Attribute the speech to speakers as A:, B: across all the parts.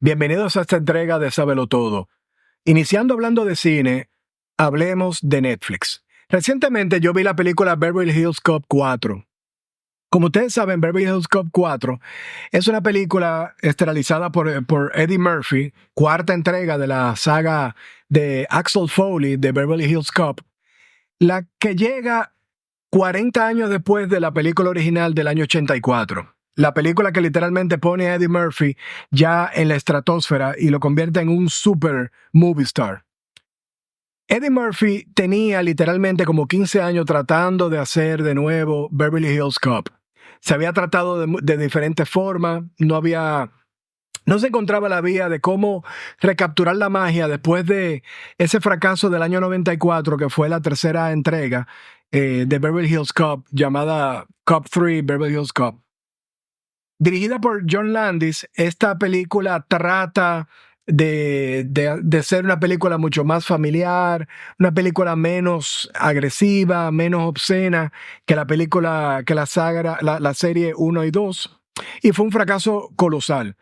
A: Bienvenidos a esta entrega de Sábelo Todo. Iniciando hablando de cine, hablemos de Netflix. Recientemente yo vi la película Beverly Hills Cop 4. Como ustedes saben, Beverly Hills Cop 4 es una película estelarizada por Eddie Murphy, cuarta entrega de la saga de Axel Foley de Beverly Hills Cop, la que llega 40 años después de la película original del año 84. La película que literalmente pone a Eddie Murphy ya en la estratosfera y lo convierte en un super movie star. Eddie Murphy tenía literalmente como 15 años tratando de hacer de nuevo Beverly Hills Cop. Se había tratado de diferentes formas, no se encontraba la vía de cómo recapturar la magia después de ese fracaso del año 94, que fue la tercera entrega de Beverly Hills Cop, llamada Cop 3 Beverly Hills Cop. Dirigida por John Landis, esta película trata de ser una película mucho más familiar, una película menos agresiva, menos obscena que la serie 1 y 2. Y fue un fracaso colosal.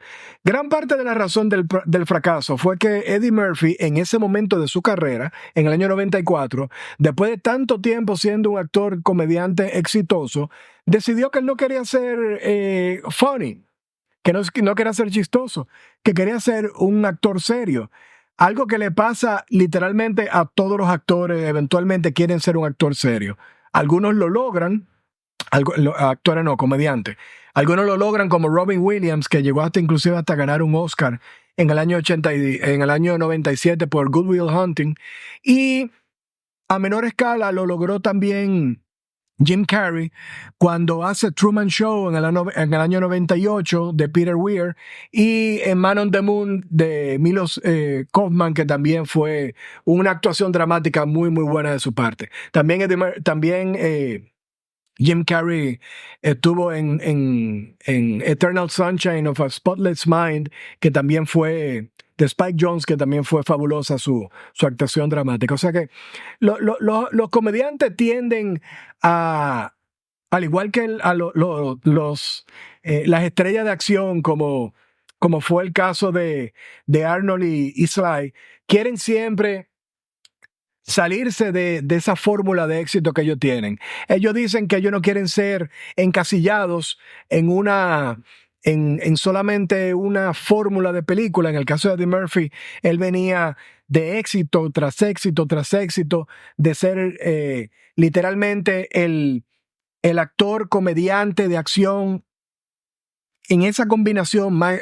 A: Gran parte de la razón del fracaso fue que Eddie Murphy, en ese momento de su carrera, en el año 94, después de tanto tiempo siendo un actor comediante exitoso, decidió que él no quería ser funny, que no quería ser chistoso, que quería ser un actor serio. Algo que le pasa literalmente a todos los actores, eventualmente quieren ser un actor serio. Algunos lo logran, actores no, comediantes. Algunos lo logran como Robin Williams, que llegó inclusive hasta ganar un Oscar en el año 97 por Good Will Hunting. Y a menor escala lo logró también Jim Carrey cuando hace Truman Show en el año 98 de Peter Weir, y en Man on the Moon de Milos Kaufman, que también fue una actuación dramática muy muy buena de su parte. También Jim Carrey estuvo en Eternal Sunshine of a Spotless Mind, que también fue de Spike Jonze, que también fue fabulosa su actuación dramática. O sea que los comediantes tienden a, al igual que las estrellas de acción, como fue el caso de Arnold y Sly, quieren siempre salirse de esa fórmula de éxito que ellos tienen. Ellos dicen que ellos no quieren ser encasillados en solamente una fórmula de película. En el caso de Eddie Murphy, él venía de éxito tras éxito tras éxito, de ser literalmente el actor comediante de acción en esa combinación más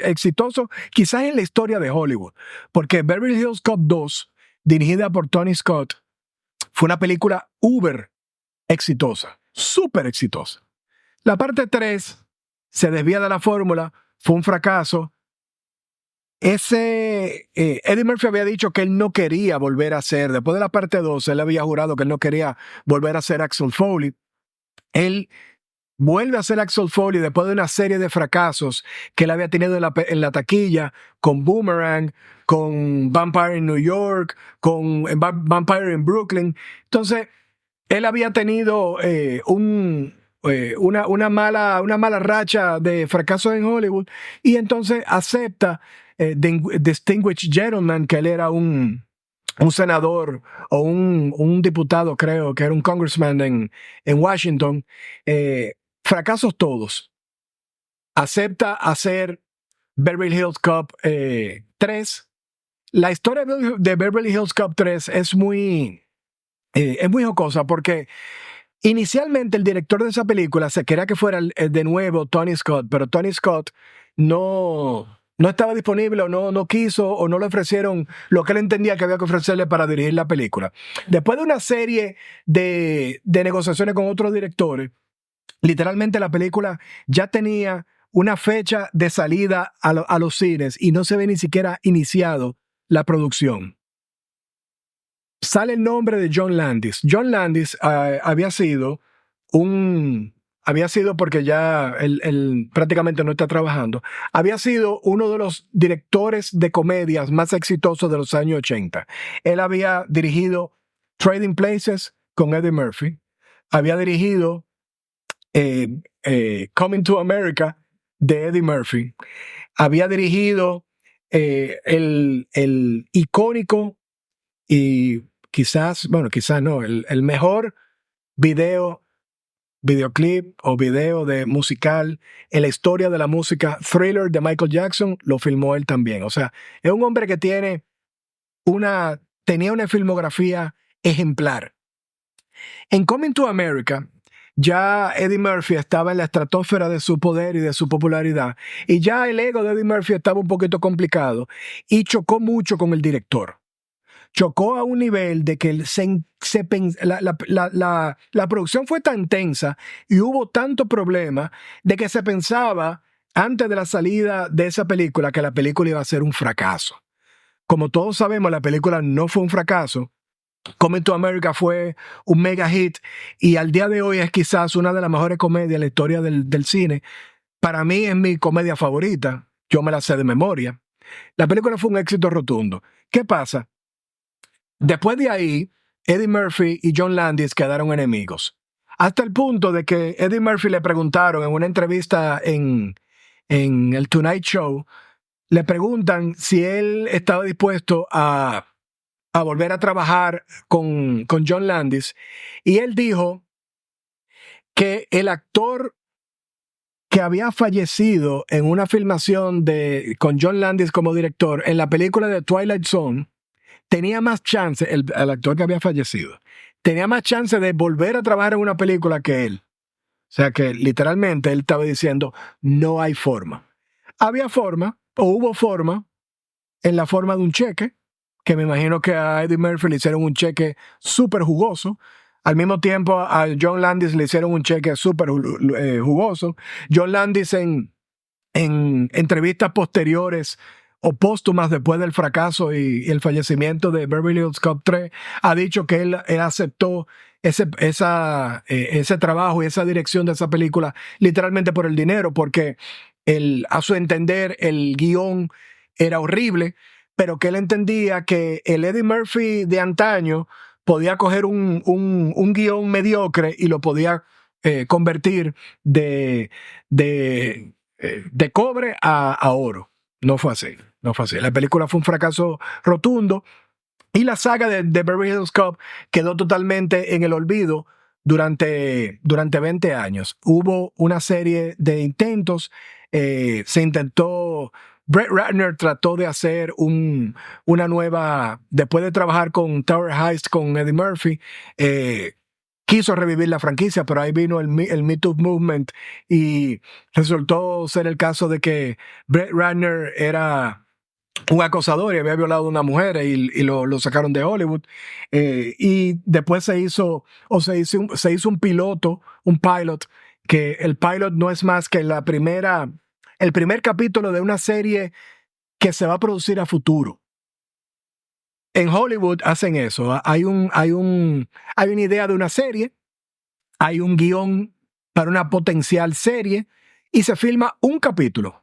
A: exitoso, quizás en la historia de Hollywood. Porque Beverly Hills Cop 2, dirigida por Tony Scott, fue una película uber exitosa, súper exitosa. La parte 3 se desvía de la fórmula, fue un fracaso. Eddie Murphy había dicho que él no quería volver a ser, después de la parte 2, él había jurado que él no quería volver a ser Axel Foley. Él vuelve a ser Axel Foley después de una serie de fracasos que él había tenido en la taquilla, con Boomerang, con Vampire in New York, con Vampire in Brooklyn. Entonces, él había tenido una mala racha de fracasos en Hollywood, y entonces acepta Distinguished Gentleman, que él era un senador o un diputado, creo que era un congressman en Washington. Fracasos todos. Acepta hacer Beverly Hills Cop 3. La historia de Beverly Hills Cop 3 es muy jocosa, porque inicialmente el director de esa película se quería que fuera de nuevo Tony Scott, pero Tony Scott no estaba disponible, o no quiso, o no le ofrecieron lo que él entendía que había que ofrecerle para dirigir la película. Después de una serie de negociaciones con otros directores, literalmente la película ya tenía una fecha de salida a los cines y no se ve ni siquiera iniciado la producción. Sale el nombre de John Landis. John Landis había sido, porque ya él prácticamente no está trabajando, había sido uno de los directores de comedias más exitosos de los años 80. Él había dirigido Trading Places con Eddie Murphy, había dirigido Coming to America de Eddie Murphy, había dirigido el icónico y quizás no, el mejor videoclip o video de musical en la historia de la música, Thriller de Michael Jackson, lo filmó él también. O sea, es un hombre que tenía una filmografía ejemplar. En Coming to America, ya Eddie Murphy estaba en la estratosfera de su poder y de su popularidad, y ya el ego de Eddie Murphy estaba un poquito complicado y chocó mucho con el director. Chocó a un nivel de que la producción fue tan tensa y hubo tanto problema de que se pensaba antes de la salida de esa película que la película iba a ser un fracaso. Como todos sabemos, la película no fue un fracaso. Coming to America fue un mega hit y al día de hoy es quizás una de las mejores comedias en la historia del cine. Para mí es mi comedia favorita. Yo me la sé de memoria. La película fue un éxito rotundo. ¿Qué pasa? Después de ahí, Eddie Murphy y John Landis quedaron enemigos. Hasta el punto de que Eddie Murphy le preguntaron en una entrevista en el Tonight Show, le preguntan si él estaba dispuesto a volver a trabajar con John Landis, y él dijo que el actor que había fallecido en una filmación con John Landis como director en la película de Twilight Zone tenía más chance, el actor que había fallecido, tenía más chance de volver a trabajar en una película que él. O sea que literalmente él estaba diciendo, no hay forma. Había forma, o hubo forma, en la forma de un cheque, que me imagino que a Eddie Murphy le hicieron un cheque súper jugoso. Al mismo tiempo a John Landis le hicieron un cheque súper jugoso. John Landis en entrevistas posteriores o póstumas después del fracaso y el fallecimiento de Beverly Hills Cop 3, ha dicho que él aceptó ese trabajo y esa dirección de esa película literalmente por el dinero, porque a su entender el guión era horrible, pero que él entendía que el Eddie Murphy de antaño podía coger un guión mediocre y lo podía convertir de cobre a oro. No fue así. La película fue un fracaso rotundo y la saga de Beverly Hills Cop quedó totalmente en el olvido durante 20 años. Hubo una serie de intentos. Se intentó. Brett Ratner trató de hacer una nueva. Después de trabajar con Tower Heist con Eddie Murphy, quiso revivir la franquicia, pero ahí vino el Me Too Movement y resultó ser el caso de que Brett Ratner era un acosador y había violado a una mujer y lo sacaron de Hollywood. Y después se hizo un pilot, que el pilot no es más que el primer capítulo de una serie que se va a producir a futuro. En Hollywood hacen eso. Hay una idea de una serie, hay un guión para una potencial serie y se filma un capítulo.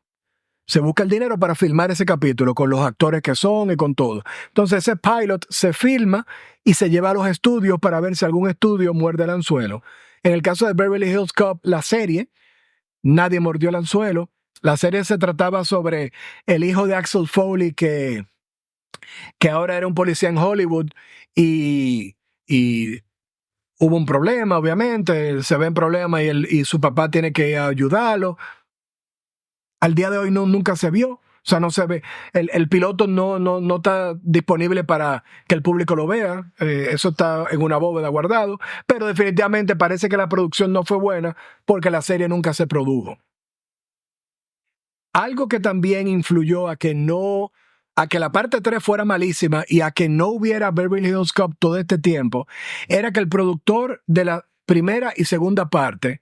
A: Se busca el dinero para filmar ese capítulo con los actores que son y con todo. Entonces ese pilot se filma y se lleva a los estudios para ver si algún estudio muerde el anzuelo. En el caso de Beverly Hills Cop, la serie, nadie mordió el anzuelo. La serie se trataba sobre el hijo de Axel Foley que ahora era un policía en Hollywood y hubo un problema, obviamente, se ven problemas y su papá tiene que ayudarlo. Al día de hoy nunca se vio, o sea, no se ve. El piloto no está disponible para que el público lo vea, eso está en una bóveda guardado, pero definitivamente parece que la producción no fue buena porque la serie nunca se produjo. Algo que también influyó a que la parte 3 fuera malísima y a que no hubiera Beverly Hills Cop todo este tiempo, era que el productor de la primera y segunda parte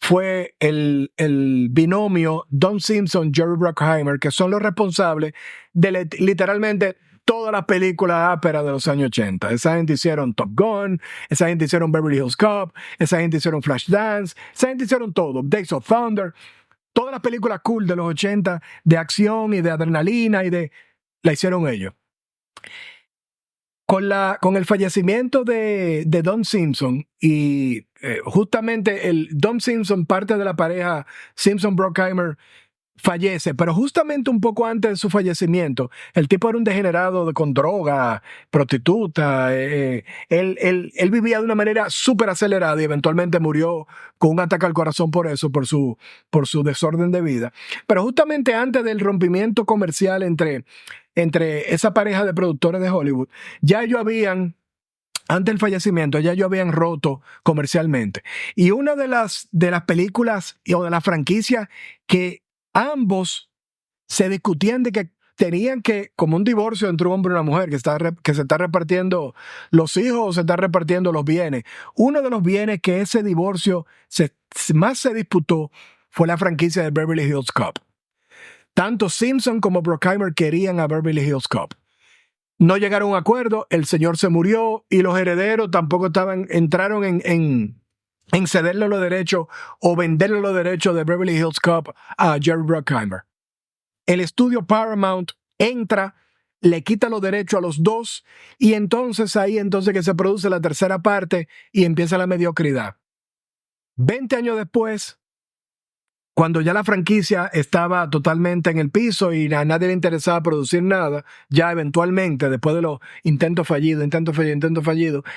A: fue el binomio Don Simpson, Jerry Bruckheimer, que son los responsables de literalmente todas las películas áperas de los años 80. Esa gente hicieron Top Gun, esa gente hicieron Beverly Hills Cop, esa gente hicieron Flashdance, esa gente hicieron todo, Days of Thunder. Todas las películas cool de los 80 de acción y de adrenalina la hicieron ellos. Con el fallecimiento de Don Simpson y justamente Don Simpson, parte de la pareja Simpson-Bruckheimer, fallece, pero justamente un poco antes de su fallecimiento, el tipo era un degenerado con droga, prostituta, él vivía de una manera súper acelerada y eventualmente murió con un ataque al corazón por eso, por su desorden de vida. Pero justamente antes del rompimiento comercial entre esa pareja de productores de Hollywood, ya ellos habían antes del fallecimiento, ya ellos habían roto comercialmente. Y una de las películas o de las franquicias que ambos se discutían de que tenían que, como un divorcio entre un hombre y una mujer, que se está repartiendo los hijos o se está repartiendo los bienes. Uno de los bienes que ese divorcio más se disputó fue la franquicia de Beverly Hills Cop. Tanto Simpson como Bruckheimer querían a Beverly Hills Cop. No llegaron a un acuerdo, el señor se murió y los herederos tampoco entraron en cederle los derechos o venderle los derechos de Beverly Hills Cop a Jerry Bruckheimer. El estudio Paramount entra, le quita los derechos a los dos y entonces que se produce la tercera parte y empieza la mediocridad. 20 años después, cuando ya la franquicia estaba totalmente en el piso y a nadie le interesaba producir nada, ya eventualmente, después de los intentos fallidos,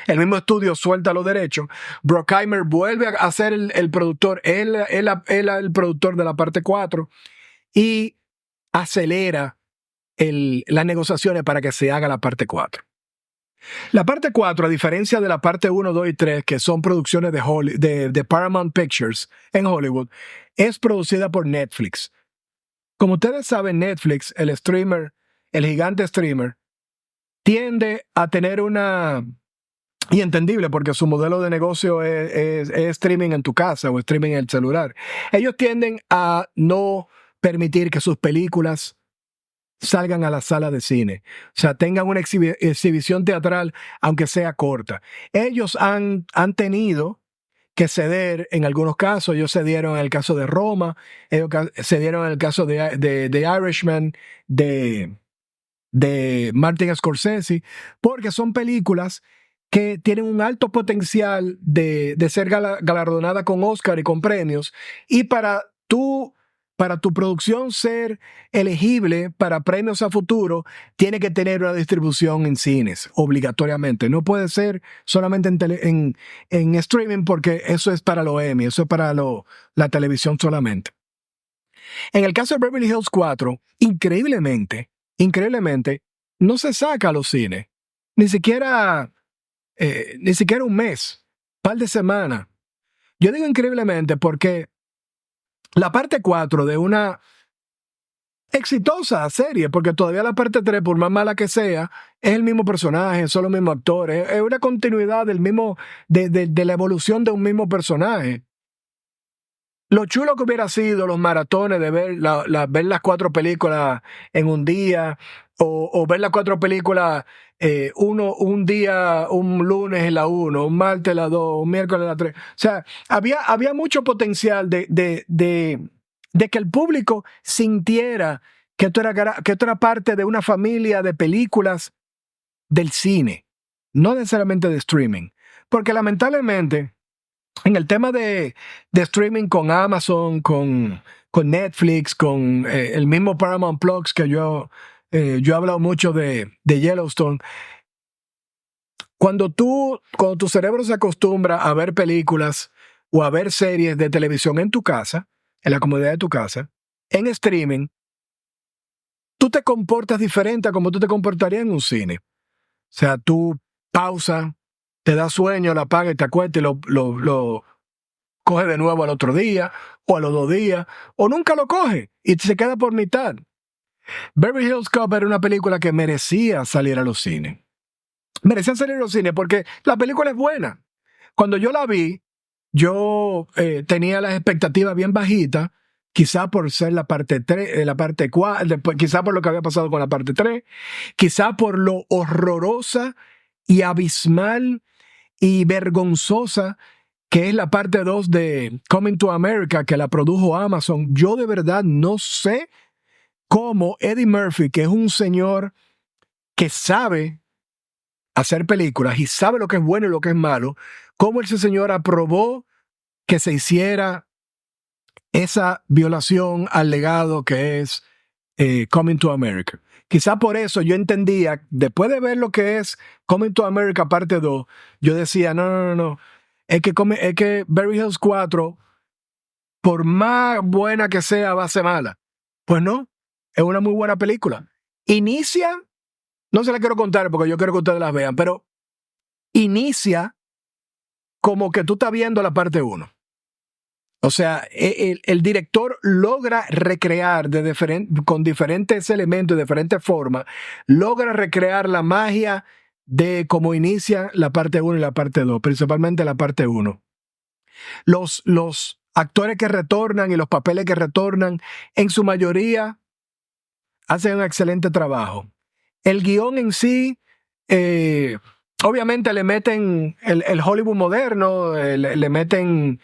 A: el mismo estudio suelta los derechos. Bruckheimer vuelve a ser el productor, él el productor de la parte 4 y acelera las negociaciones para que se haga la parte 4. La parte 4, a diferencia de la parte 1, 2 y 3, que son producciones de Paramount Pictures en Hollywood, es producida por Netflix. Como ustedes saben, Netflix, el gigante streamer, tiende a tener y entendible porque su modelo de negocio es streaming en tu casa o streaming en el celular. Ellos tienden a no permitir que sus películas salgan a la sala de cine, o sea, tengan una exhibición teatral, aunque sea corta. Ellos han tenido que ceder en algunos casos. Ellos cedieron en el caso de Roma, ellos cedieron en el caso de Irishman, de Martin Scorsese, porque son películas que tienen un alto potencial de ser galardonada con Oscar y con premios, y para tu producción ser elegible para premios a futuro, tiene que tener una distribución en cines, obligatoriamente. No puede ser solamente en streaming, porque eso es para los Emmy, eso es para la televisión solamente. En el caso de Beverly Hills 4, increíblemente, no se saca a los cines. Ni siquiera un mes, par de semanas. Yo digo increíblemente porque la parte 4 de una exitosa serie, porque todavía la parte 3, por más mala que sea, es el mismo personaje, son los mismos actores, es una continuidad de la evolución de un mismo personaje. Lo chulo que hubiera sido los maratones de ver las 4 películas en un día, o ver las 4 películas un día, un lunes en la 1, un martes en la 2, un miércoles en la 3. O sea, había mucho potencial de que el público sintiera que esto era parte de una familia de películas del cine, no necesariamente de streaming. Porque lamentablemente, en el tema de streaming con Amazon, con Netflix, con el mismo Paramount Plus, que yo he hablado mucho de Yellowstone, cuando tu cerebro se acostumbra a ver películas o a ver series de televisión en tu casa, en la comodidad de tu casa, en streaming, tú te comportas diferente a como tú te comportarías en un cine. O sea, tú pausa, te da sueño, la apagas y te acuestas y lo coge de nuevo al otro día, o a los 2 días, o nunca lo coge y se queda por mitad. Beverly Hills Cop era una película que merecía salir a los cines. Merecía salir a los cines porque la película es buena. Cuando yo la vi, yo tenía las expectativas bien bajitas, quizá por ser la parte 3, la parte 4, quizá por lo que había pasado con la parte 3, quizá por lo horrorosa y abismal y vergonzosa que es la parte 2 de Coming to America, que la produjo Amazon. Yo de verdad no sé cómo Eddie Murphy, que es un señor que sabe hacer películas y sabe lo que es bueno y lo que es malo, cómo ese señor aprobó que se hiciera esa violación al legado que es Coming to America. Quizá por eso yo entendía, después de ver lo que es Coming to America parte 2, yo decía, no. Es que Beverly Hills 4, por más buena que sea, va a ser mala. Pues no, es una muy buena película. Inicia, no se la quiero contar porque yo quiero que ustedes las vean, pero inicia como que tú estás viendo la parte 1. O sea, el director logra recrear con diferentes elementos, de diferentes formas, logra recrear la magia de cómo inicia la parte 1 y la parte 2, principalmente la parte 1. Los actores que retornan y los papeles que retornan, en su mayoría, hacen un excelente trabajo. El guión en sí, obviamente le meten el Hollywood moderno, le meten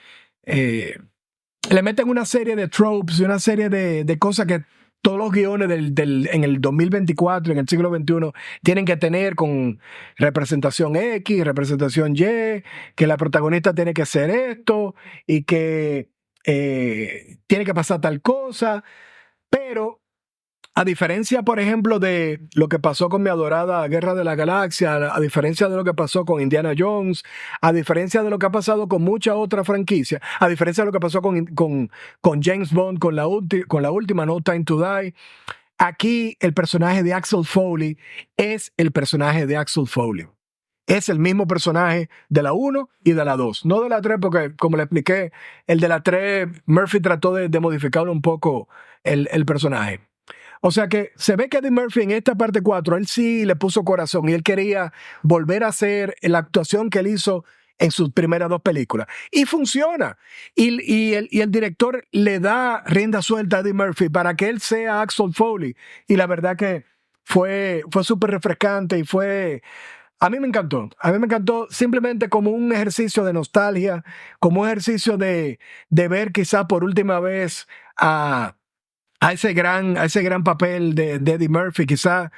A: una serie de tropes y una serie de cosas que todos los guiones en el 2024, en el siglo XXI, tienen que tener, con representación X, representación Y, que la protagonista tiene que ser esto y que tiene que pasar tal cosa, pero a diferencia, por ejemplo, de lo que pasó con mi adorada Guerra de la Galaxia, a diferencia de lo que pasó con Indiana Jones, a diferencia de lo que ha pasado con muchas otras franquicias, a diferencia de lo que pasó con James Bond, con la última No Time to Die, aquí el personaje de Axel Foley es el personaje de Axel Foley. Es el mismo personaje de la 1 y de la 2. No de la 3, porque, como le expliqué, el de la 3, Murphy trató de modificarlo un poco el personaje. O sea que se ve que Eddie Murphy en esta parte 4, él sí le puso corazón y él quería volver a hacer la actuación que él hizo en sus primeras 2 películas. Y funciona. Y el director le da rienda suelta a Eddie Murphy para que él sea Axel Foley. Y la verdad que fue súper refrescante y fue... A mí me encantó. A mí me encantó simplemente como un ejercicio de nostalgia, como un ejercicio de ver quizá por última vez a ese gran papel de Eddie Murphy, quizá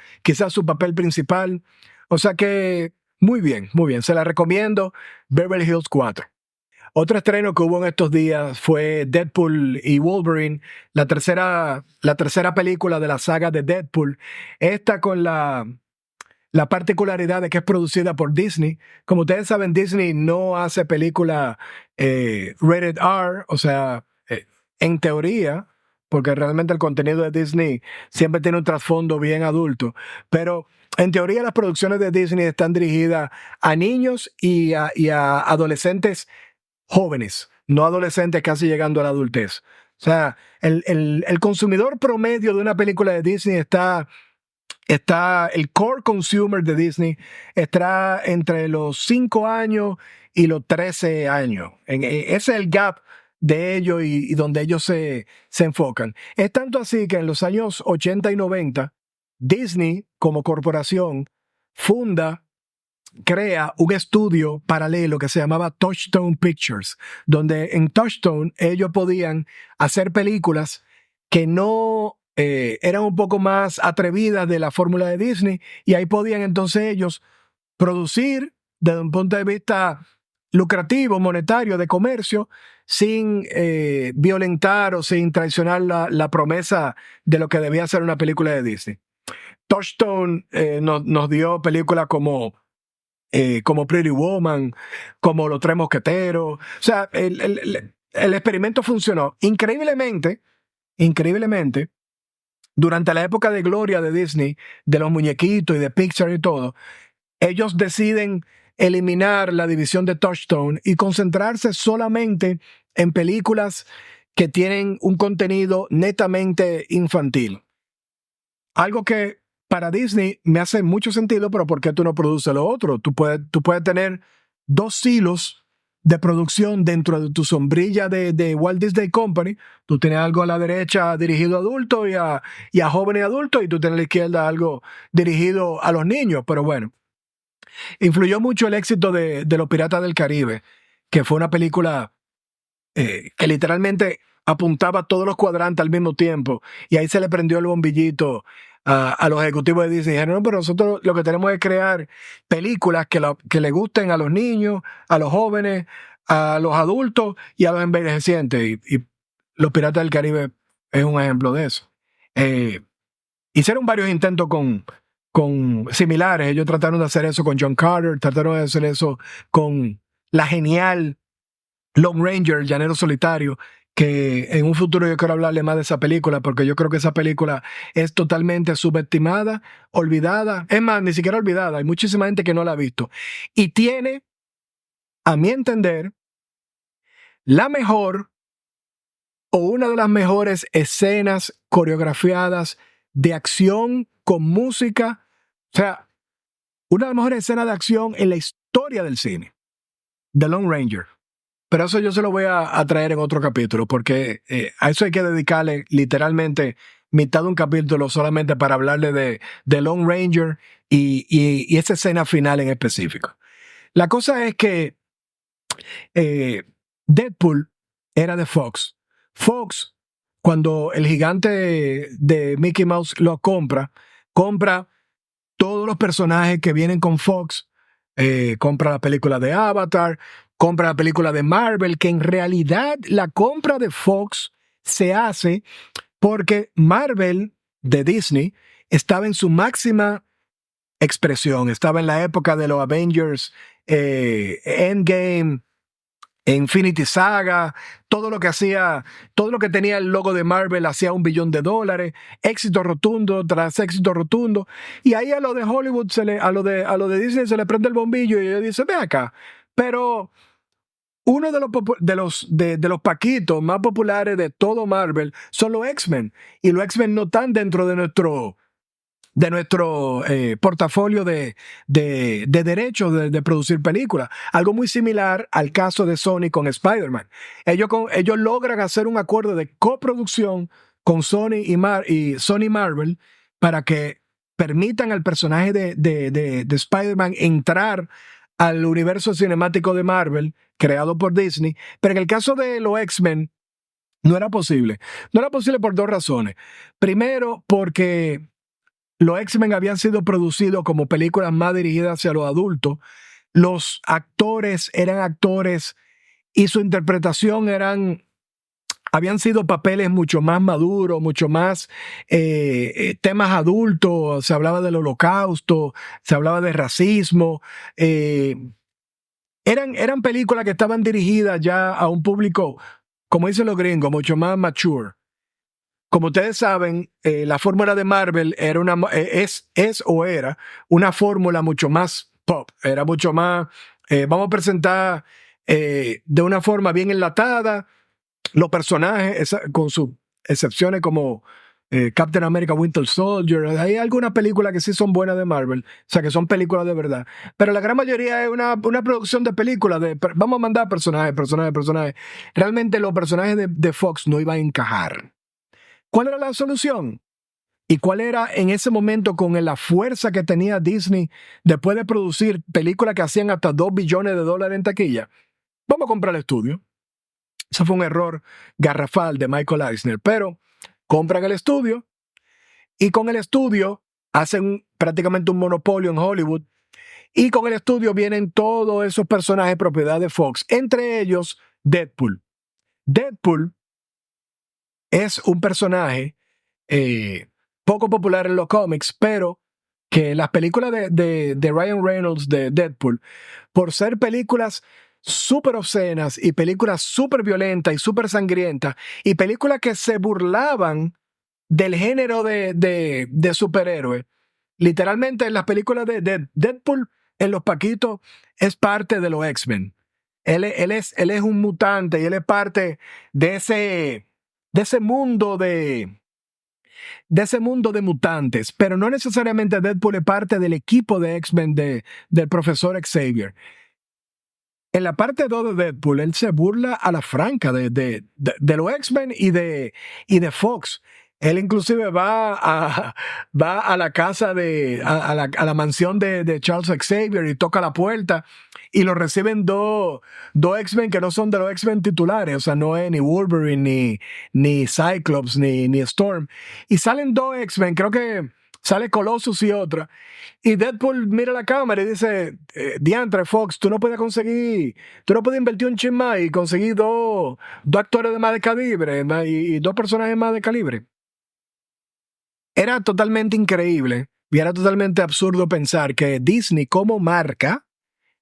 A: su papel principal. O sea que muy bien, se la recomiendo, Beverly Hills 4. Otro estreno que hubo en estos días fue Deadpool y Wolverine, la tercera película de la saga de Deadpool. Esta con la particularidad de que es producida por Disney. Como ustedes saben, Disney no hace película rated R, o sea, en teoría, porque realmente el contenido de Disney siempre tiene un trasfondo bien adulto, pero en teoría las producciones de Disney están dirigidas a niños y a adolescentes jóvenes, no adolescentes casi llegando a la adultez. O sea, el consumidor promedio de una película de Disney el core consumer de Disney está entre los 5 años y los 13 años. Ese es el gap de ellos y donde ellos se enfocan. Es tanto así que en los años 80 y 90, Disney como corporación crea un estudio paralelo que se llamaba Touchstone Pictures, donde en Touchstone ellos podían hacer películas que no eran un poco más atrevidas de la fórmula de Disney, y ahí podían entonces ellos producir desde un punto de vista lucrativo, monetario, de comercio, sin violentar o sin traicionar la promesa de lo que debía ser una película de Disney. Touchstone nos dio películas como Pretty Woman, como Los Tres Mosqueteros. O sea, el experimento funcionó. Increíblemente, durante la época de gloria de Disney, de los muñequitos y de Pixar y todo, ellos deciden eliminar la división de Touchstone y concentrarse solamente en películas que tienen un contenido netamente infantil. Algo que para Disney me hace mucho sentido, pero ¿por qué tú no produces lo otro? Tú puedes tener 2 silos de producción dentro de tu sombrilla de Walt Disney Company. Tú tienes algo a la derecha dirigido a adultos y a jóvenes adultos, y tú tienes a la izquierda algo dirigido a los niños. Pero bueno, influyó mucho el éxito de Los Piratas del Caribe, que fue una película que literalmente apuntaba a todos los cuadrantes al mismo tiempo, y ahí se le prendió el bombillito a los ejecutivos de Disney. Dijeron, no, pero nosotros lo que tenemos es crear películas que le gusten a los niños, a los jóvenes, a los adultos y a los envejecientes. Y Los Piratas del Caribe es un ejemplo de eso. Hicieron varios intentos con similares. Ellos trataron de hacer eso con John Carter, trataron de hacer eso con la genial Lone Ranger, Llanero Solitario, que en un futuro yo quiero hablarle más de esa película, porque yo creo que esa película es totalmente subestimada, olvidada. Es más, ni siquiera olvidada. Hay muchísima gente que no la ha visto. Y tiene, a mi entender, la mejor o una de las mejores escenas coreografiadas de acción con música. O sea, una de las mejores escenas de acción en la historia del cine. The Lone Ranger. Pero eso yo se lo voy a traer en otro capítulo, porque a eso hay que dedicarle literalmente mitad de un capítulo solamente para hablarle de Lone Ranger y esa escena final en específico. La cosa es que Deadpool era de Fox. Fox, cuando el gigante de Mickey Mouse lo compra todos los personajes que vienen con Fox, compra la película de Avatar, compra la película de Marvel, que en realidad la compra de Fox se hace porque Marvel de Disney estaba en su máxima expresión, estaba en la época de los Avengers, Endgame, Infinity Saga, todo lo que tenía el logo de Marvel hacía $1 billón, éxito rotundo tras éxito rotundo, y ahí a lo de Hollywood, a lo de Disney se le prende el bombillo y ellos dicen, ve acá, pero uno de los paquitos más populares de todo Marvel son los X-Men, y los X-Men no están dentro de nuestro portafolio de derechos de producir películas. Algo muy similar al caso de Sony con Spider-Man. Ellos logran hacer un acuerdo de coproducción con Sony y Sony Marvel para que permitan al personaje de Spider-Man entrar al universo cinemático de Marvel creado por Disney. Pero en el caso de los X-Men no era posible. No era posible por dos razones. Primero, porque los X-Men habían sido producidos como películas más dirigidas hacia los adultos. Los actores eran actores y su interpretación habían sido papeles mucho más maduros, mucho más temas adultos. Se hablaba del holocausto, se hablaba de racismo. Eran películas que estaban dirigidas ya a un público, como dicen los gringos, mucho más mature. Como ustedes saben, la fórmula de Marvel era era una fórmula mucho más pop, era mucho más, vamos a presentar de una forma bien enlatada los personajes, con sus excepciones como Captain America Winter Soldier. Hay algunas películas que sí son buenas de Marvel, o sea, que son películas de verdad, pero la gran mayoría es una producción de películas, vamos a mandar personajes. Realmente los personajes de Fox no iban a encajar. ¿Cuál era la solución? ¿Y cuál era en ese momento, con la fuerza que tenía Disney después de producir películas que hacían hasta $2 billones en taquilla? Vamos a comprar el estudio. Eso fue un error garrafal de Michael Eisner, pero compran el estudio y con el estudio hacen prácticamente un monopolio en Hollywood, y con el estudio vienen todos esos personajes propiedad de Fox, entre ellos Deadpool. Deadpool es un personaje poco popular en los cómics, pero que las películas de Ryan Reynolds de Deadpool, por ser películas súper obscenas y películas súper violentas y súper sangrientas y películas que se burlaban del género de superhéroes, literalmente en las películas de Deadpool, en los paquitos, es parte de los X-Men. Él es un mutante y él es parte de ese mundo de ese mundo de mutantes, pero no necesariamente Deadpool es parte del equipo de X-Men del profesor Xavier. En la parte 2 de Deadpool, él se burla a la franca de los X-Men y de Fox. Él inclusive va a la casa a la mansión de Charles Xavier y toca la puerta y lo reciben dos X-Men que no son de los X-Men titulares, o sea, no es ni Wolverine, ni Cyclops, ni Storm. Y salen dos X-Men, creo que Sale Colossus y otra. Y Deadpool mira la cámara y dice, diantre, Fox, tú no puedes invertir un chin más y conseguir dos actores de más de calibre y dos personajes más de calibre. Era totalmente increíble y era totalmente absurdo pensar que Disney como marca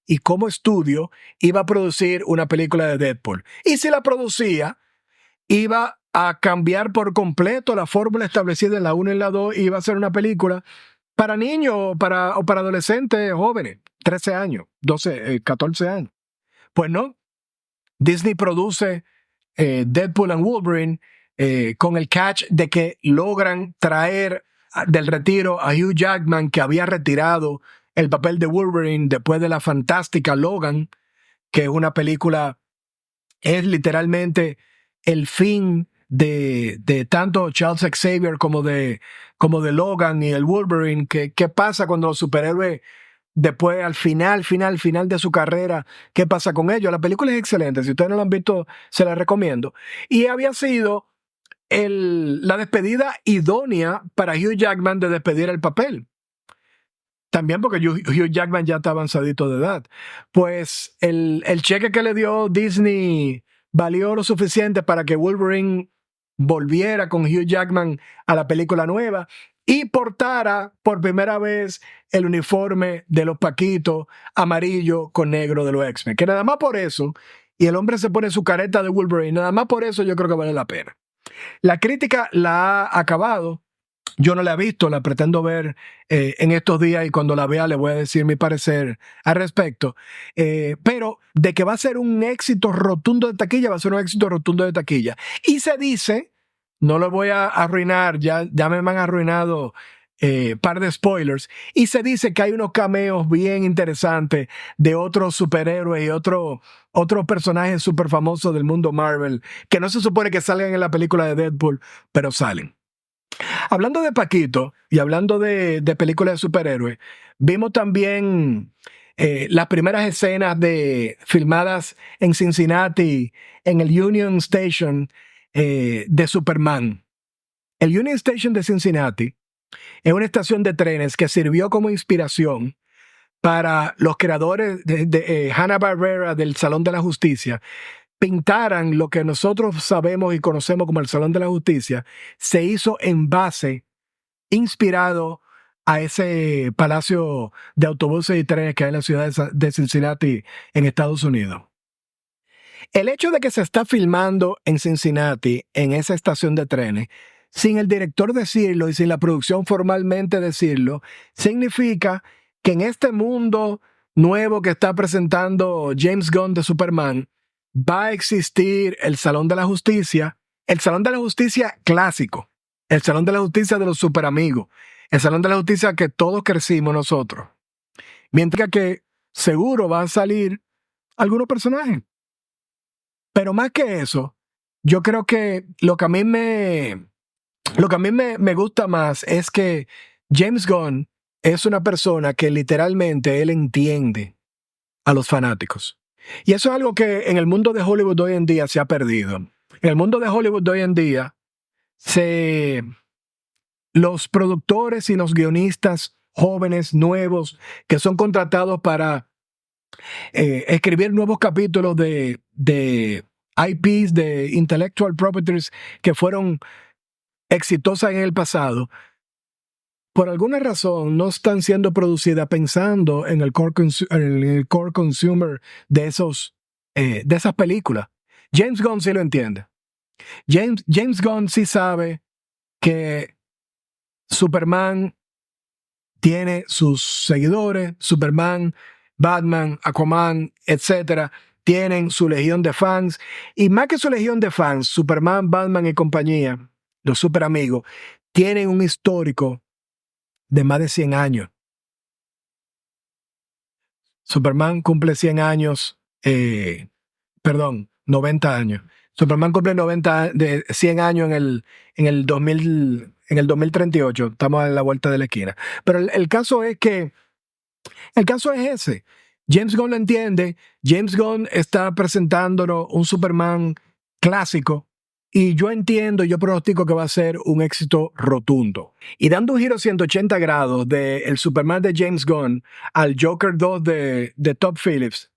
A: y como estudio iba a producir una película de Deadpool. Y si la producía, iba a cambiar por completo la fórmula establecida en la 1 y en la 2 y iba a ser una película para niños o para adolescentes jóvenes, 13 años, 12, 14 años. Pues no, Disney produce Deadpool and Wolverine con el catch de que logran traer del retiro a Hugh Jackman, que había retirado el papel de Wolverine después de la fantástica Logan, que es una película, es literalmente el fin de tanto Charles Xavier como de Logan y el Wolverine. ¿Qué pasa cuando los superhéroes después al final de su carrera, qué pasa con ellos? La película es excelente, si ustedes no la han visto se la recomiendo, y había sido la despedida idónea para Hugh Jackman de despedir el papel. También porque Hugh Jackman ya está avanzadito de edad. Pues el cheque que le dio Disney valió lo suficiente para que Wolverine volviera con Hugh Jackman a la película nueva y portara por primera vez el uniforme de los Paquitos amarillo con negro de los X-Men. Que nada más por eso, y el hombre se pone su careta de Wolverine, nada más por eso yo creo que vale la pena. La crítica la ha acabado. Yo no la he visto, la pretendo ver en estos días y cuando la vea le voy a decir mi parecer al respecto. Pero de que va a ser un éxito rotundo de taquilla, va a ser un éxito rotundo de taquilla. Y se dice, no lo voy a arruinar, ya me han arruinado par de spoilers, y se dice que hay unos cameos bien interesantes de otros superhéroes y otros personajes súper famosos del mundo Marvel, que no se supone que salgan en la película de Deadpool, pero salen. Hablando de Paquito y hablando de películas de superhéroes, vimos también las primeras escenas filmadas en Cincinnati, en el Union Station de Superman. El Union Station de Cincinnati es una estación de trenes que sirvió como inspiración para los creadores de Hanna-Barbera del Salón de la Justicia. Pintaran lo que nosotros sabemos y conocemos como el Salón de la Justicia, se hizo en base, inspirado a ese palacio de autobuses y trenes que hay en la ciudad de Cincinnati, en Estados Unidos. El hecho de que se está filmando en Cincinnati, en esa estación de trenes, sin el director decirlo y sin la producción formalmente decirlo, significa que en este mundo nuevo que está presentando James Gunn de Superman, va a existir el Salón de la Justicia, el Salón de la Justicia clásico, el Salón de la Justicia de los superamigos, el Salón de la Justicia que todos crecimos nosotros. Mientras que seguro van a salir algunos personajes. Pero más que eso, yo creo que lo que a mí me gusta más es que James Gunn es una persona que literalmente él entiende a los fanáticos. Y eso es algo que en el mundo de Hollywood hoy en día se ha perdido. En el mundo de Hollywood hoy en día, los productores y los guionistas jóvenes, nuevos, que son contratados para escribir nuevos capítulos de IPs, de Intellectual Properties, que fueron exitosas en el pasado, por alguna razón no están siendo producidas pensando en el core consumer de esas películas. James Gunn sí lo entiende. James Gunn sí sabe que Superman tiene sus seguidores, Superman, Batman, Aquaman, etcétera, tienen su legión de fans, y más que su legión de fans, Superman, Batman y compañía, los super amigos, tienen un histórico de más de 100 años. Superman cumple 100 años, 90 años. Superman cumple 100 años en el 2038. Estamos a la vuelta de la esquina. Pero el caso es ese. James Gunn lo entiende. James Gunn está presentándonos un Superman clásico Y yo entiendo, yo pronostico que va a ser un éxito rotundo. Y dando un giro 180 grados del Superman de James Gunn al Joker 2 de Todd Phillips.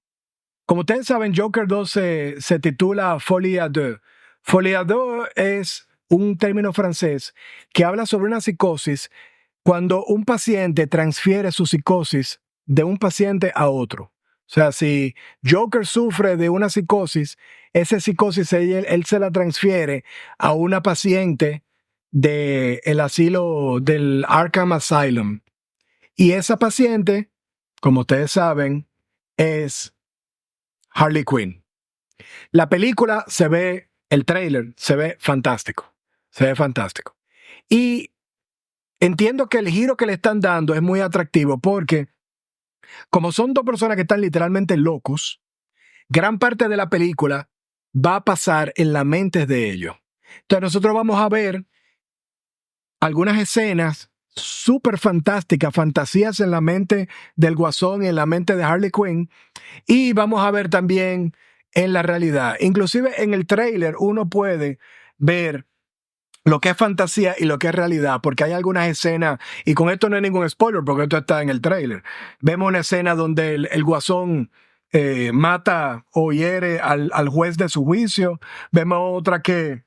A: Como ustedes saben, Joker 2 se titula Folie à deux. Folie à deux es un término francés que habla sobre una psicosis cuando un paciente transfiere su psicosis de un paciente a otro. O sea, si Joker sufre de una psicosis, esa psicosis él se la transfiere a una paciente del asilo del Arkham Asylum. Y esa paciente, como ustedes saben, es Harley Quinn. La película el tráiler se ve fantástico. Se ve fantástico. Y entiendo que el giro que le están dando es muy atractivo porque, como son dos personas que están literalmente locos, gran parte de la película va a pasar en la mente de ellos. Entonces nosotros vamos a ver algunas escenas súper fantásticas, fantasías en la mente del Guasón y en la mente de Harley Quinn, y vamos a ver también en la realidad. Inclusive en el tráiler uno puede ver lo que es fantasía y lo que es realidad, porque hay algunas escenas, y con esto no hay ningún spoiler, porque esto está en el tráiler. Vemos una escena donde el Guasón mata o hiere al juez de su juicio. Vemos otra que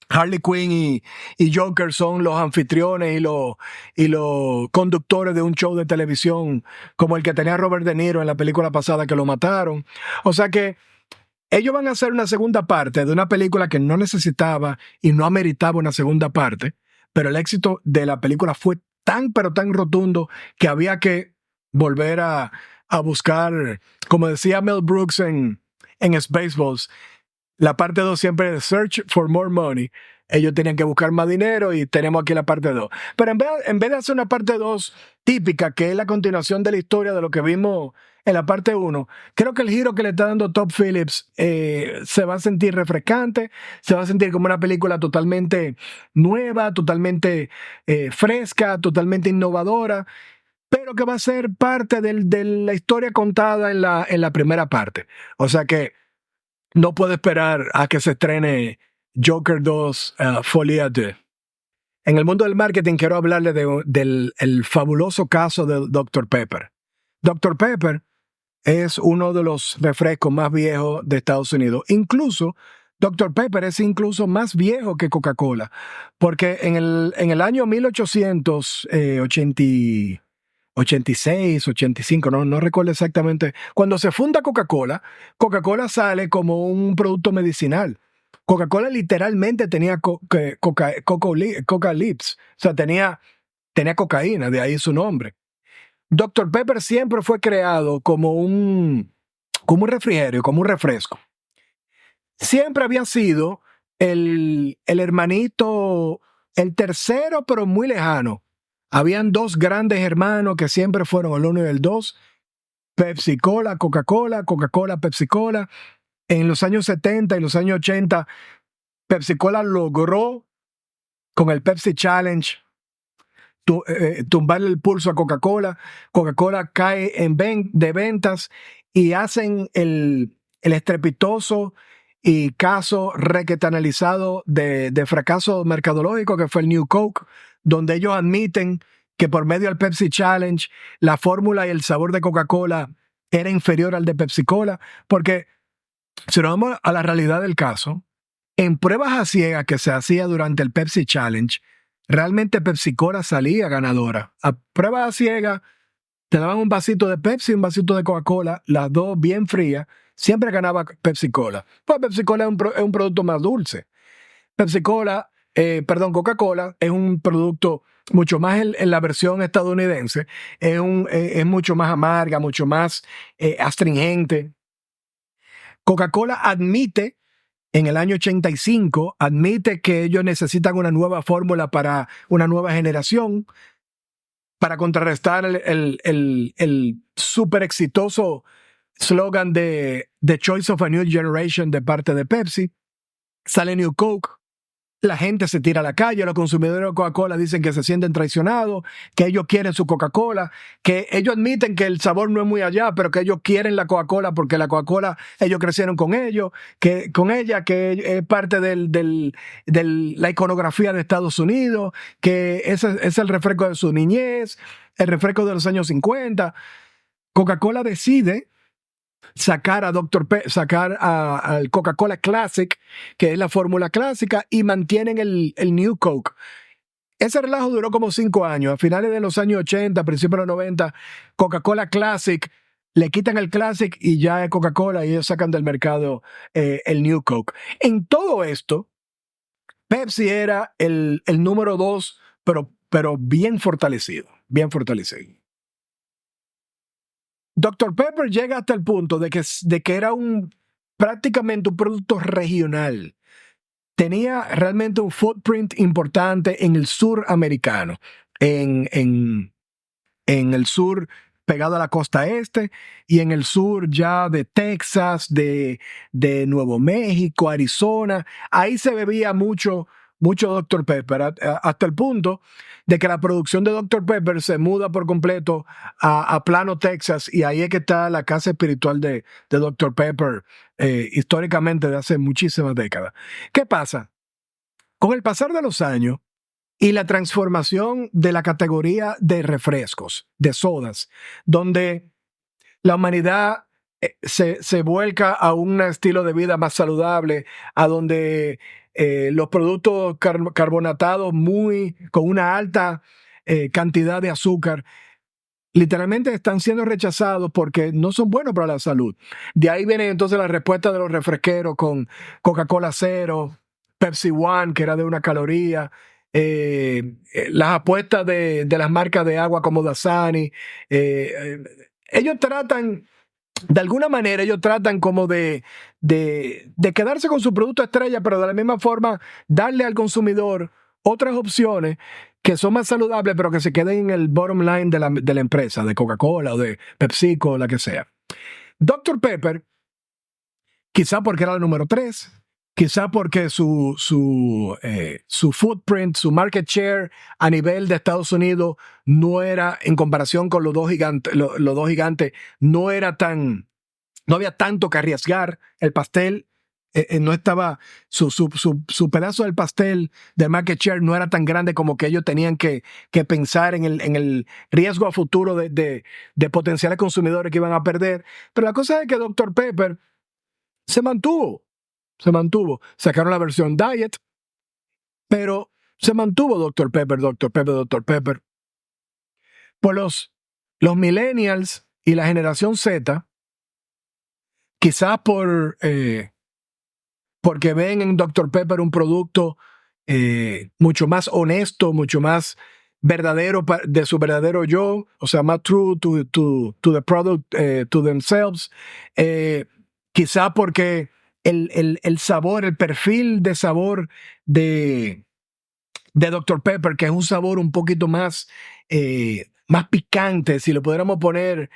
A: Harley Quinn y Joker son los anfitriones y los conductores de un show de televisión como el que tenía Robert De Niro en la película pasada que lo mataron. O sea que ellos van a hacer una segunda parte de una película que no necesitaba y no ameritaba una segunda parte, pero el éxito de la película fue tan pero tan rotundo que había que volver a buscar, como decía Mel Brooks en Spaceballs, la parte 2 siempre es Search for More Money. Ellos tenían que buscar más dinero y tenemos aquí la parte 2. Pero en vez de hacer una parte 2 típica, que es la continuación de la historia de lo que vimos en la parte 1, creo que el giro que le está dando Todd Phillips se va a sentir refrescante, se va a sentir como una película totalmente nueva, totalmente fresca, totalmente innovadora, pero que va a ser parte de la historia contada en la primera parte. O sea que no puedo esperar a que se estrene Joker 2 Folie à deux. En el mundo del marketing quiero hablarle del el fabuloso caso de Dr. Pepper. Dr. Pepper es uno de los refrescos más viejos de Estados Unidos. Incluso Dr. Pepper es incluso más viejo que Coca-Cola, porque en el año 1886, 85, no recuerdo exactamente. Cuando se funda Coca-Cola, Coca-Cola sale como un producto medicinal. Coca-Cola literalmente tenía coca lips, o sea, tenía cocaína, de ahí su nombre. Dr. Pepper siempre fue creado como un refrigerio, como un refresco. Siempre había sido el hermanito, el tercero, pero muy lejano. Habían dos grandes hermanos que siempre fueron el uno y el dos, Pepsi Cola, Coca-Cola, Coca-Cola, Pepsi Cola. En los años 70 y los años 80, Pepsi Cola logró, con el Pepsi Challenge, tumbarle el pulso a Coca-Cola. Coca-Cola cae de ventas y hacen el estrepitoso y caso requete analizado de fracaso mercadológico que fue el New Coke, donde ellos admiten que por medio del Pepsi Challenge la fórmula y el sabor de Coca-Cola era inferior al de Pepsi Cola, porque si nos vamos a la realidad del caso, en pruebas a ciegas que se hacía durante el Pepsi Challenge, realmente Pepsi Cola salía ganadora. A pruebas a ciegas te daban un vasito de Pepsi y un vasito de Coca-Cola, las dos bien frías, siempre ganaba Pepsi Cola. Pues Pepsi Cola es un producto más dulce. Coca-Cola es un producto mucho más en la versión estadounidense, es mucho más amarga, mucho más astringente. Coca-Cola admite, en el año 85, admite que ellos necesitan una nueva fórmula para una nueva generación, para contrarrestar el súper exitoso slogan de The Choice of a New Generation de parte de Pepsi. Sale New Coke. La gente se tira a la calle, los consumidores de Coca-Cola dicen que se sienten traicionados, que ellos quieren su Coca-Cola, que ellos admiten que el sabor no es muy allá, pero que ellos quieren la Coca-Cola porque la Coca-Cola ellos crecieron con ellos, que con ella, que es parte de la iconografía de Estados Unidos, que ese es el refresco de su niñez, el refresco de los años 50. Coca-Cola decide sacar al Coca-Cola Classic, que es la fórmula clásica, y mantienen el New Coke. Ese relajo duró como 5 años. A finales de los años 80, principios de los 90, Coca-Cola Classic, le quitan el Classic y ya es Coca-Cola y ellos sacan del mercado el New Coke. En todo esto, Pepsi era el número 2, pero bien fortalecido, bien fortalecido. Dr. Pepper llega hasta el punto de que era prácticamente un producto regional. Tenía realmente un footprint importante en el sur americano, en el sur pegado a la costa este y en el sur ya de Texas, de Nuevo México, Arizona. Ahí se bebía mucho Dr. Pepper, hasta el punto de que la producción de Dr. Pepper se muda por completo a Plano, Texas, y ahí es que está la casa espiritual de Dr. Pepper, históricamente de hace muchísimas décadas. ¿Qué pasa? Con el pasar de los años y la transformación de la categoría de refrescos, de sodas, donde la humanidad se vuelca a un estilo de vida más saludable, a donde los productos carbonatados con una alta cantidad de azúcar literalmente están siendo rechazados porque no son buenos para la salud. De ahí viene entonces la respuesta de los refresqueros con Coca-Cola Cero, Pepsi One, que era de 1 caloría, las apuestas de las marcas de agua como Dasani. Ellos tratan, de alguna manera, como de quedarse con su producto estrella, pero de la misma forma darle al consumidor otras opciones que son más saludables, pero que se queden en el bottom line de la empresa, de Coca-Cola o de PepsiCo o la que sea. Dr. Pepper, quizá porque era el número 3, quizá porque su footprint, su market share a nivel de Estados Unidos no era, en comparación con los dos gigantes, no había tanto que arriesgar. El pastel no estaba, su pedazo del pastel de market share no era tan grande como que ellos tenían que pensar en el riesgo a futuro de potenciales consumidores que iban a perder. Pero la cosa es que Dr. Pepper se mantuvo. Sacaron la versión Diet, pero se mantuvo Dr. Pepper. Por los millennials y la generación Z, quizás porque ven en Dr. Pepper un producto mucho más honesto, mucho más verdadero de su verdadero yo, o sea, más true to the product, to themselves. Quizá porque el sabor, el perfil de sabor de Dr. Pepper, que es un sabor un poquito más picante, si le pudiéramos poner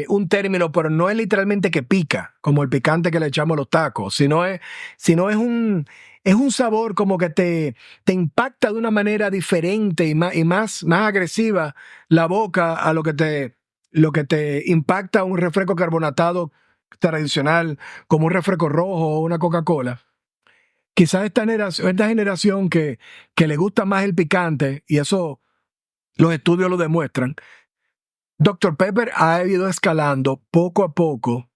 A: un término, pero no es literalmente que pica, como el picante que le echamos a los tacos, sino es un sabor como que te impacta de una manera diferente y más agresiva la boca a lo que te impacta un refresco carbonatado tradicional, como un refresco rojo o una Coca-Cola. Quizás esta generación que le gusta más el picante, y eso los estudios lo demuestran, Dr. Pepper ha ido escalando poco a poco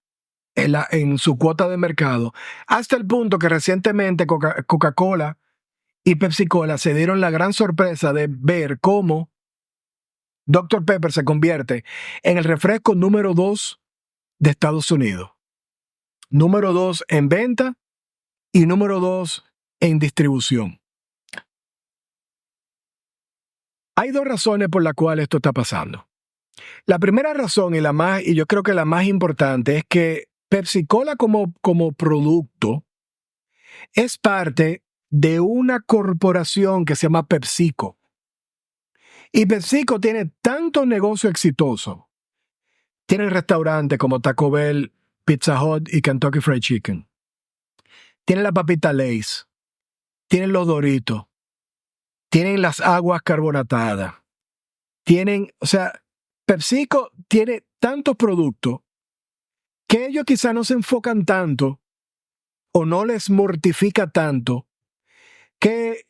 A: en su cuota de mercado, hasta el punto que recientemente Coca-Cola y Pepsi-Cola se dieron la gran sorpresa de ver cómo Dr. Pepper se convierte en el refresco número 2 de Estados Unidos. Número 2 en venta y número 2 en distribución. Hay 2 razones por las cuales esto está pasando. La primera razón y yo creo que la más importante es que Pepsi-Cola como producto es parte de una corporación que se llama PepsiCo. Y PepsiCo tiene tantos negocios exitosos. Tiene restaurantes como Taco Bell, Pizza Hut y Kentucky Fried Chicken. Tiene la papita Lay's. tienen los Doritos, tienen las aguas carbonatadas, o sea, PepsiCo tiene tantos productos que ellos quizá no se enfocan tanto o no les mortifica tanto que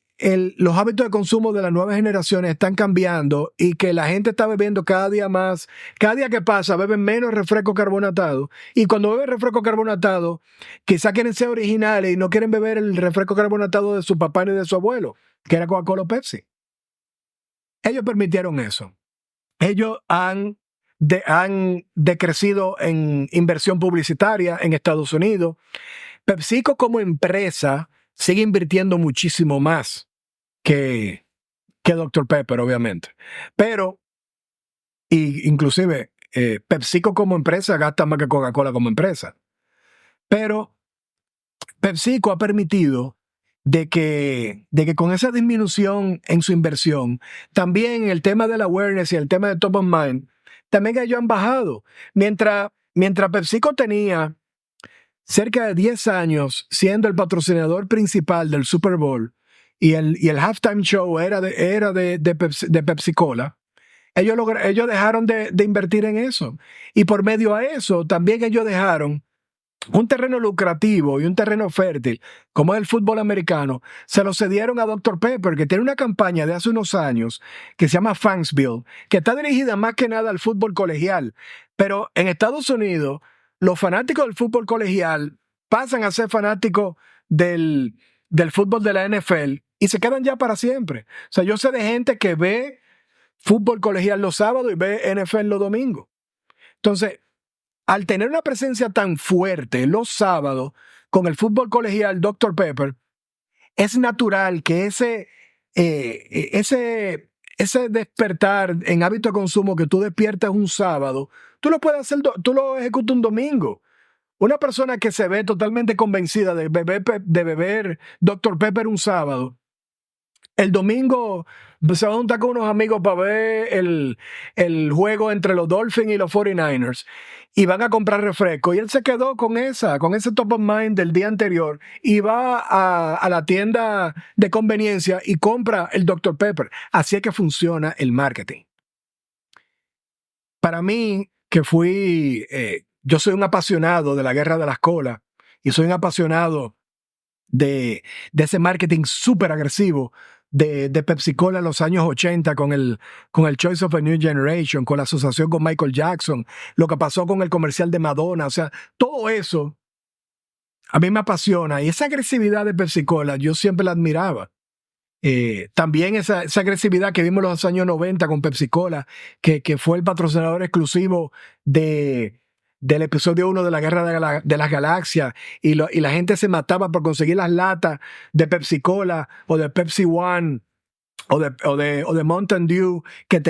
A: los hábitos de consumo de las nuevas generaciones están cambiando y que la gente está bebiendo cada día más, cada día que pasa beben menos refresco carbonatado, y cuando beben refresco carbonatado quizá quieren ser originales y no quieren beber el refresco carbonatado de su papá ni de su abuelo, que era Coca-Cola o Pepsi. Ellos permitieron eso. Ellos han decrecido en inversión publicitaria en Estados Unidos. PepsiCo como empresa sigue invirtiendo muchísimo más que Dr. Pepper, obviamente. Pero, inclusive, PepsiCo como empresa gasta más que Coca-Cola como empresa. Pero PepsiCo ha permitido de que con esa disminución en su inversión, también el tema del awareness y el tema de top of mind, también ellos han bajado. Mientras PepsiCo tenía cerca de 10 años siendo el patrocinador principal del Super Bowl y el halftime show era de Pepsi-Cola, ellos dejaron de invertir en eso. Y por medio a eso, también ellos dejaron un terreno lucrativo y un terreno fértil, como es el fútbol americano, se lo cedieron a Dr. Pepper, que tiene una campaña de hace unos años que se llama Fansville, que está dirigida más que nada al fútbol colegial. Pero en Estados Unidos, los fanáticos del fútbol colegial pasan a ser fanáticos del fútbol de la NFL y se quedan ya para siempre. O sea, yo sé de gente que ve fútbol colegial los sábados y ve NFL los domingos. Entonces, al tener una presencia tan fuerte los sábados con el fútbol colegial Dr. Pepper, es natural que ese despertar en hábito de consumo que tú despiertas un sábado, tú lo puedes hacer, tú lo ejecutas un domingo. Una persona que se ve totalmente convencida de beber Dr. Pepper un sábado, el domingo se va a juntar con unos amigos para ver el juego entre los Dolphins y los 49ers y van a comprar refresco. Y él se quedó con ese top of mind del día anterior y va a la tienda de conveniencia y compra el Dr. Pepper. Así es que funciona el marketing. Para mí, yo soy un apasionado de la guerra de las colas y soy un apasionado de ese marketing súper agresivo de Pepsi-Cola en los años 80 con el Choice of a New Generation, con la asociación con Michael Jackson, lo que pasó con el comercial de Madonna. O sea, todo eso a mí me apasiona, y esa agresividad de Pepsi-Cola yo siempre la admiraba. También esa agresividad que vimos en los años 90 con Pepsi-Cola, que fue el patrocinador exclusivo del episodio 1 de la Guerra de las Galaxias, y la gente se mataba por conseguir las latas de Pepsi-Cola o de Pepsi One o de Mountain Dew, que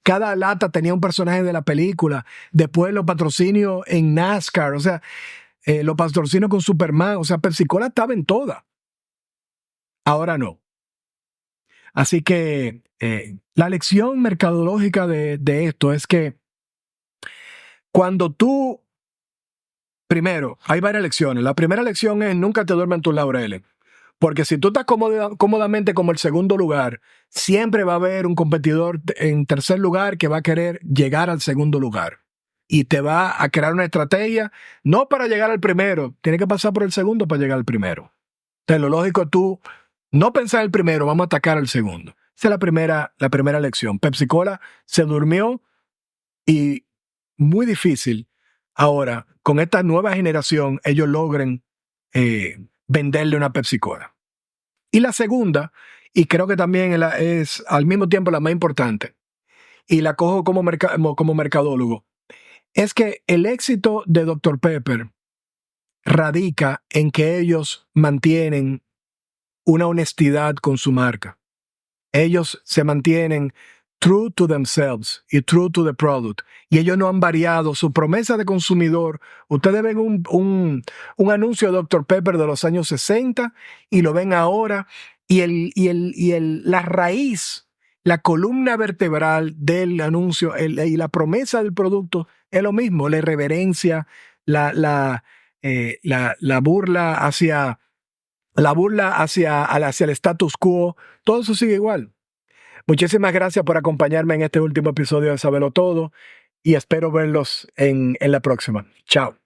A: cada lata tenía un personaje de la película. Después los patrocinios en NASCAR, o sea, los patrocinios con Superman, o sea, Pepsi-Cola estaba en todas. Ahora no. Así que la lección mercadológica de esto es que cuando primero, hay varias lecciones. La primera lección es nunca te duermas en tus laureles. Porque si tú estás cómodamente como el segundo lugar, siempre va a haber un competidor en tercer lugar que va a querer llegar al segundo lugar. Y te va a crear una estrategia, no para llegar al primero, tienes que pasar por el segundo para llegar al primero. Entonces, lo lógico es tú no pensar el primero, vamos a atacar al segundo. Esa es la primera lección. Pepsi-Cola se durmió, y muy difícil ahora, con esta nueva generación, ellos logren venderle una Pepsi-Cola. Y la segunda, y creo que también es al mismo tiempo la más importante, y la cojo como mercadólogo, es que el éxito de Dr. Pepper radica en que ellos mantienen una honestidad con su marca. Ellos se mantienen true to themselves y true to the product. Y ellos no han variado su promesa de consumidor. Ustedes ven un anuncio de Dr. Pepper de los años 60 y lo ven ahora. La raíz, la columna vertebral del anuncio y la promesa del producto es lo mismo. La irreverencia, la burla hacia la burla hacia el status quo, todo eso sigue igual. Muchísimas gracias por acompañarme en este último episodio de Sábelo Todo y espero verlos en la próxima. Chao.